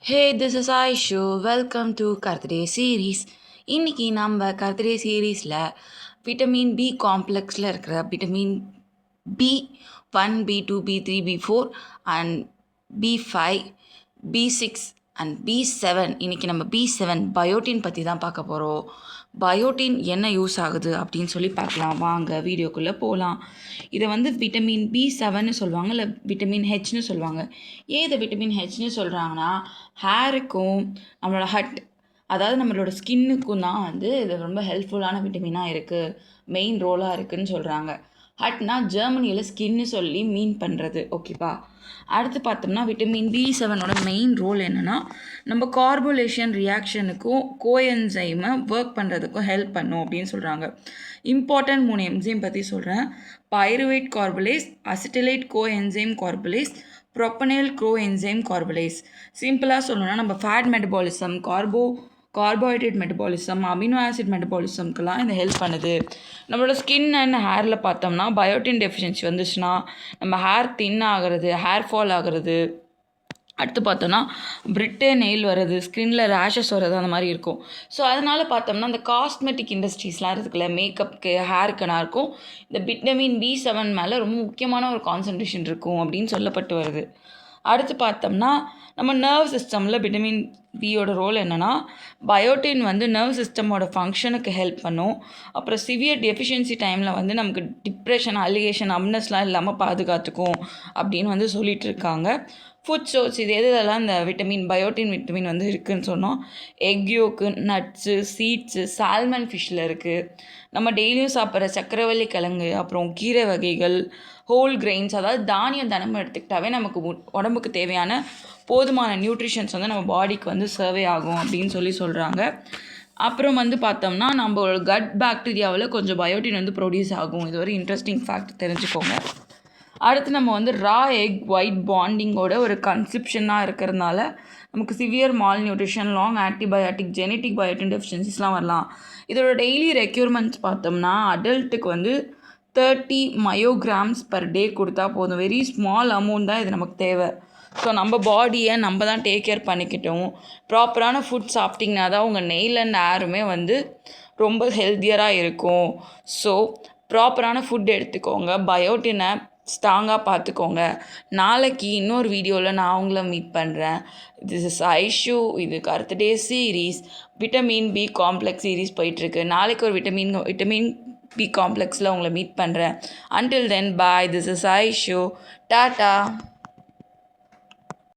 Hey this is Aishu welcome to கர்த்டே series. இன்றைக்கி நம்ம கர்த்டே சீரீஸில் விட்டமின் பி காம்ப்ளெக்ஸில் இருக்கிற vitamin B1 B2 B3 B4 and B5 B6 and B7. இன்றைக்கி நம்ம B7 பயோட்டின் பற்றி தான் பார்க்க போகிறோம். பயோட்டின் என்ன யூஸ் ஆகுது அப்படின்னு சொல்லி பார்க்கலாம். வாங்க வீடியோக்குள்ளே போகலாம். இதை விட்டமின் B7ன்னு சொல்லுவாங்க, இல்லை விட்டமின் ஹெச்னு சொல்லுவாங்க. ஏன் இதை விட்டமின் ஹெச்னு சொல்கிறாங்கன்னா, ஹேருக்கும் நம்மளோட அதாவது நம்மளோட ஸ்கின்னுக்கும் தான் இது ரொம்ப ஹெல்ப்ஃபுல்லான விட்டமினாக இருக்குது, மெயின் ரோலாக இருக்குதுன்னு சொல்கிறாங்க. ஹட்னா ஜெர்மனியில் ஸ்கின்னு சொல்லி மீன் பண்ணுறது, ஓகேப்பா. அடுத்து பார்த்தோம்னா விட்டமின் B7ஓட மெயின் ரோல் என்னென்னா, நம்ம கார்போலேஷன் ரியாக்ஷனுக்கும் கோஎன்சைமை ஒர்க் பண்ணுறதுக்கும் ஹெல்ப் பண்ணும் அப்படின்னு சொல்கிறாங்க. இம்பார்ட்டன்ட் 3 என்சைம் பற்றி சொல்கிறேன். Pyruvate carboxylase, acetylate coenzyme carboxylase, propionyl coenzyme carboxylase. சிம்பிளாக சொல்லணும்னா நம்ம fat metabolism, carbohydrate metabolism, amino acid மெட்டபாலிசம்க்கெல்லாம் இந்த ஹெல்ப் பண்ணுது. நம்மளோட ஸ்கின் அண்ட் ஹேரில் பார்த்தோம்னா பயோட்டின் டெஃபிஷியன்சி வந்துச்சுன்னா நம்ம ஹேர் தின் ஆகிறது, ஹேர் ஃபால் ஆகிறது, அடுத்து பார்த்தோன்னா பிரிட்டே நெயில் வர்றது, ஸ்கின்னில் ரேஷஸ் வர்றது, அந்த மாதிரி இருக்கும். ஸோ அதனால் பார்த்தோம்னா இந்த காஸ்மெட்டிக் இண்டஸ்ட்ரீஸ்லாம் இருக்குல்ல, மேக்கப்புக்கு, ஹேருக்குனா இருக்கும், இந்த விட்டமின் B7 மேலே ரொம்ப முக்கியமான ஒரு கான்சன்ட்ரேஷன் இருக்கும் அப்படின்னு சொல்லப்பட்டு வருது. அடுத்து பார்த்தோம்னா நம்ம நர்வ் சிஸ்டமில் விட்டமின் பியோட ரோல் என்னென்னா, பயோட்டின் நர்வ் சிஸ்டமோட ஃபங்க்ஷனுக்கு ஹெல்ப் பண்ணும். அப்புறம் சிவியர் டெஃபிஷியன்சி டைமில் நமக்கு டிப்ரெஷன், அலிகேஷன், அப்னஸ்லாம் இல்லாமல் பாதுகாத்துக்கும் அப்படின்னு சொல்லிட்டு இருக்காங்க. ஃபுட் சோர்ஸ் இது எதெல்லாம் இந்த பயோட்டின் விட்டமின் இருக்குதுன்னு சொன்னோம். எக் யோக்கு, நட்ஸு, சீட்ஸு, சால்மன் ஃபிஷ்ஷில் இருக்குது. நம்ம டெய்லியும் சாப்பிட்ற சக்கரவள்ளி கிழங்கு, அப்புறம் கீரை வகைகள், ஹோல் கிரெயின்ஸ், அதாவது தானியம் தினமும் எடுத்துக்கிட்டாவே நமக்கு உடம்புக்கு தேவையான போதுமான நியூட்ரிஷன்ஸ் நம்ம பாடிக்கு சர்வே ஆகும் அப்படின்னு சொல்கிறாங்க. அப்புறம் பார்த்தோம்னா நம்ம கட் பாக்டீரியாவில் கொஞ்சம் பயோட்டின் ப்ரொடியூஸ் ஆகும். இது ஒரு இன்ட்ரெஸ்டிங் ஃபேக்ட், தெரிஞ்சுக்கோங்க. அடுத்து நம்ம ரா எக் ஒயிட் பாண்டிங்கோட ஒரு கன்செப்ஷனாக இருக்கிறதுனால நமக்கு severe malnutrition, long antibiotic, genetic biotin டெஃபிஷியன்சிஸ்லாம் வரலாம். இதோட டெய்லி ரெக்யூர்மெண்ட்ஸ் பார்த்தோம்னா அடல்ட்டுக்கு 30 மையோகிராம்ஸ் பர் டே கொடுத்தா போதும். வெரி ஸ்மால் அமௌண்ட் தான் இது நமக்கு தேவை. ஸோ நம்ம பாடியை நம்ம தான் டேக் கேர் பண்ணிக்கிட்டோம். ப்ராப்பரான ஃபுட் சாப்பிட்டிங்கன்னா தான் உங்கள் நெயில் அண்ட் ஹேருமே ரொம்ப ஹெல்த்தியராக இருக்கும். ஸோ ப்ராப்பரான ஃபுட் எடுத்துக்கோங்க, பயோட்டினை ஸ்ட்ராங்காக பார்த்துக்கோங்க. நாளைக்கு இன்னொரு வீடியோவில் நான் உங்களை மீட் பண்ணுறேன். This is Aishu. இது கர்த்டே series, vitamin B complex series போயிட்டுருக்கு. நாளைக்கு ஒரு விட்டமின் பி காம்ப்ளெக்ஸில் உங்களை மீட் பண்ணுறேன். Until then bye. This is Aishu. Tata.